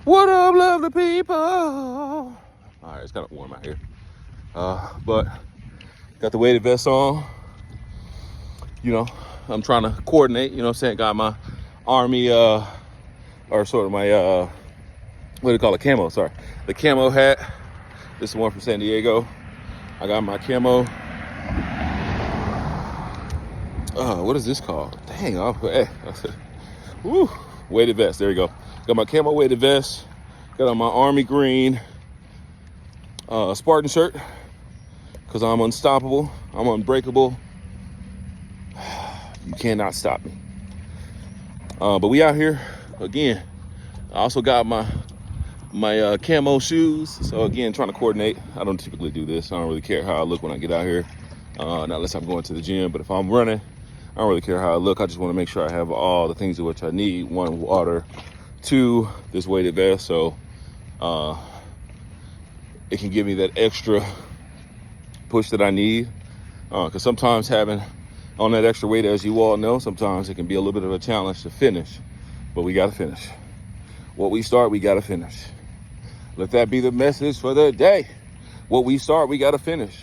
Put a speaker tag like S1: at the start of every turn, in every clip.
S1: What up, lovely people? All right, it's kind of warm out here. But got the weighted vest on. You know, I'm trying to coordinate, you know what I'm saying? Got my army, or sort of my, what do you call it? Camo, sorry. The camo hat. This is one from San Diego. I got my camo. What is this called? Dang, hey. Woo, weighted vest, there you go. Got my camo weighted vest. Got on my army green Spartan shirt. Because I'm unstoppable. I'm unbreakable. You cannot stop me. But we out here again. I also got my camo shoes. So again, trying to coordinate. I don't typically do this. I don't really care how I look when I get out here. Not unless I'm going to the gym. But if I'm running, I don't really care how I look. I just want to make sure I have all the things of which I need. 1, water. 2, this weighted vest. So it can give me that extra push that I need. Because sometimes having on that extra weight, as you all know, sometimes it can be a little bit of a challenge to finish. But we got to finish. What we start, we got to finish. Let that be the message for the day. What we start, we got to finish.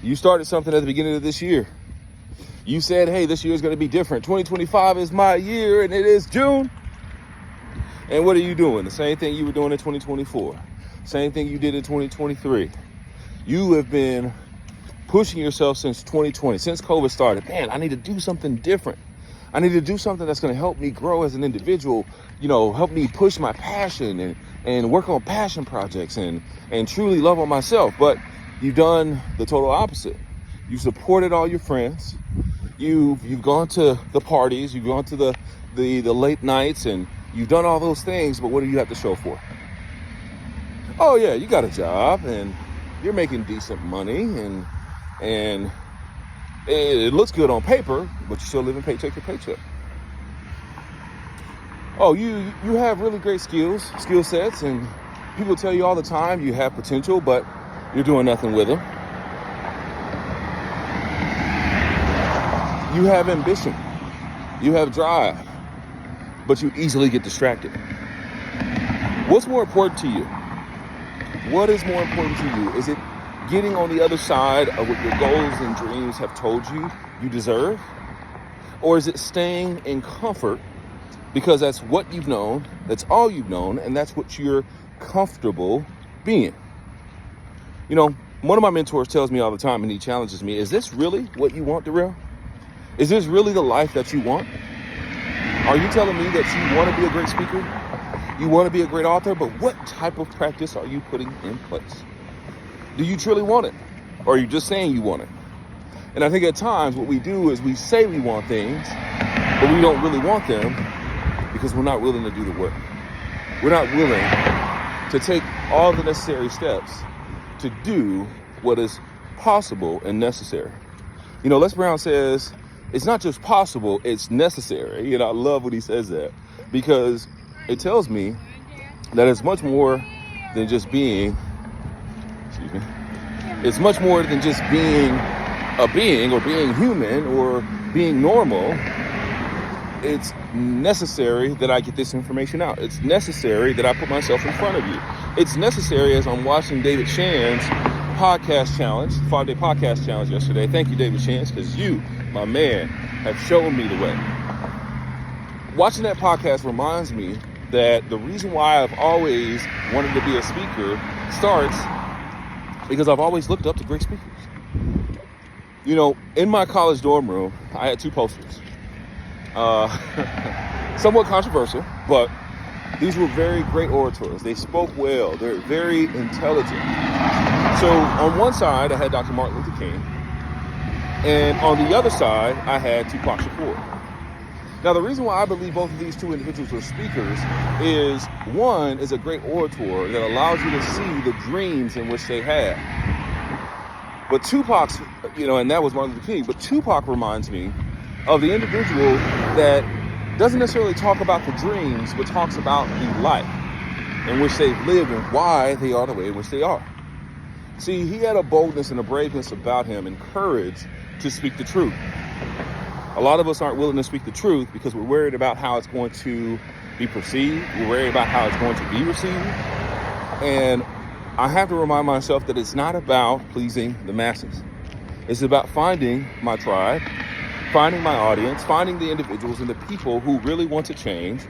S1: You started something at the beginning of this year. You said, hey, this year is going to be different. 2025 is my year, and it is June. And what are you doing? The same thing you were doing in 2024. Same thing you did in 2023. You have been pushing yourself since 2020, since COVID started. Man, I need to do something different. I need to do something that's going to help me grow as an individual, you know, help me push my passion and work on passion projects and truly love on myself. But you've done the total opposite. You supported all your friends. You've gone to the parties. You've gone to the late nights, and you've done all those things. But what do you have to show for it? Oh yeah, you got a job and you're making decent money and it looks good on paper, but you're still living paycheck to paycheck. Oh, you have really great skill sets, and people tell you all the time you have potential, but you're doing nothing with them. You have ambition, you have drive, but you easily get distracted. What's more important to you? What is more important to you? Is it getting on the other side of what your goals and dreams have told you you deserve? Or is it staying in comfort because that's what you've known, that's all you've known, and that's what you're comfortable being? You know, one of my mentors tells me all the time, and he challenges me, is this really what you want, Darrell? Is this really the life that you want? Are you telling me that you want to be a great speaker? You want to be a great author, but what type of practice are you putting in place? Do you truly want it? Or are you just saying you want it? And I think at times what we do is we say we want things, but we don't really want them because we're not willing to do the work. We're not willing to take all the necessary steps to do what is possible and necessary. You know, Les Brown says, it's not just possible, it's necessary. You know, I love when he says that, because it tells me that it's much more than just being, it's much more than just being a being or being human or being normal. It's necessary that I get this information out. It's necessary that I put myself in front of you. It's necessary, as I'm watching David Shan's podcast challenge, 5-day podcast challenge yesterday. Thank you, David Shan, because you, my man, have shown me the way. Watching that podcast reminds me that the reason why I've always wanted to be a speaker starts because I've always looked up to great speakers. You know, in my college dorm room, I had 2 posters. Somewhat controversial, but these were very great orators. They spoke well. They're very intelligent. So on one side, I had Dr. Martin Luther King. And on the other side, I had Tupac Shakur. Now, the reason why I believe both of these 2 individuals were speakers is, one is a great orator that allows you to see the dreams in which they had. But Tupac's, you know, and that was Martin Luther King, but Tupac reminds me of the individual that doesn't necessarily talk about the dreams, but talks about the life in which they've lived and why they are the way in which they are. See, he had a boldness and a braveness about him and courage to speak the truth. A lot of us aren't willing to speak the truth because we're worried about how it's going to be perceived. We're worried about how it's going to be received. And I have to remind myself that it's not about pleasing the masses. It's about finding my tribe, finding my audience, finding the individuals and the people who really want to change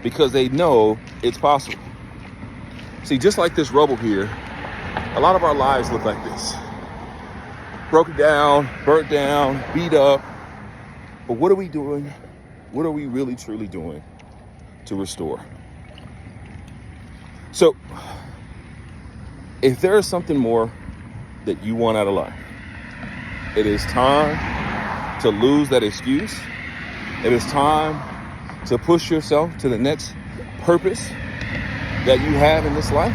S1: because they know it's possible. See, just like this rubble here, a lot of our lives look like this. Broken down, burnt down, beat up. But what are we doing? What are we really truly doing to restore? So, if there is something more that you want out of life, it is time to lose that excuse. It is time to push yourself to the next purpose that you have in this life.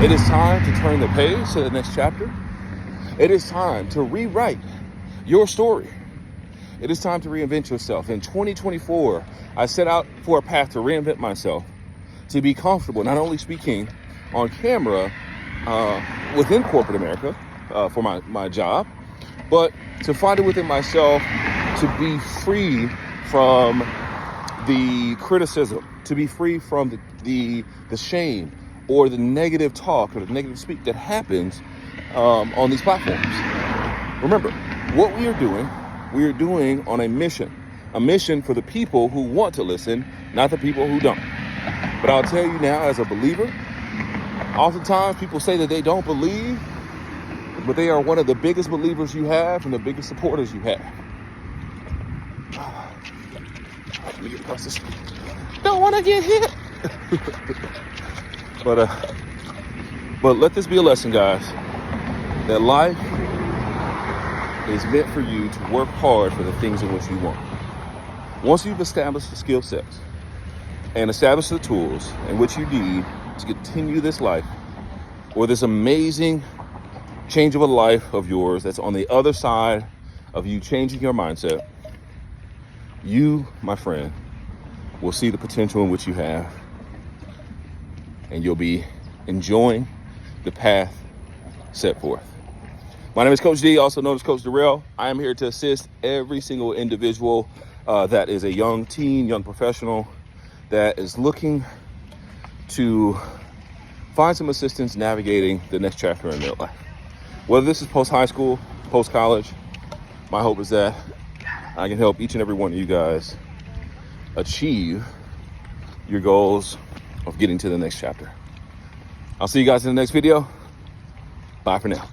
S1: It is time to turn the page to the next chapter. It is time to rewrite your story. It is time to reinvent yourself. In 2024, I set out for a path to reinvent myself, to be comfortable, not only speaking on camera within corporate America for my job, but to find it within myself to be free from the criticism, to be free from the shame or the negative talk or the negative speak that happens on these platforms. Remember, what we are doing on a mission for the people who want to listen, not the people who don't. But I'll tell you now, as a believer, oftentimes people say that they don't believe, but they are one of the biggest believers you have and the biggest supporters you have. Let me get across this. Don't want to get hit. But let this be a lesson, guys, that life is meant for you to work hard for the things in which you want. Once you've established the skill sets and established the tools in which you need to continue this life or this amazing change of a life of yours that's on the other side of you changing your mindset, you, my friend, will see the potential in which you have, and you'll be enjoying the path set forth. My name is Coach D, also known as Coach Darrell. I am here to assist every single individual that is a young teen, young professional that is looking to find some assistance navigating the next chapter in their life. Whether this is post-high school, post-college, my hope is that I can help each and every one of you guys achieve your goals of getting to the next chapter. I'll see you guys in the next video. Bye for now.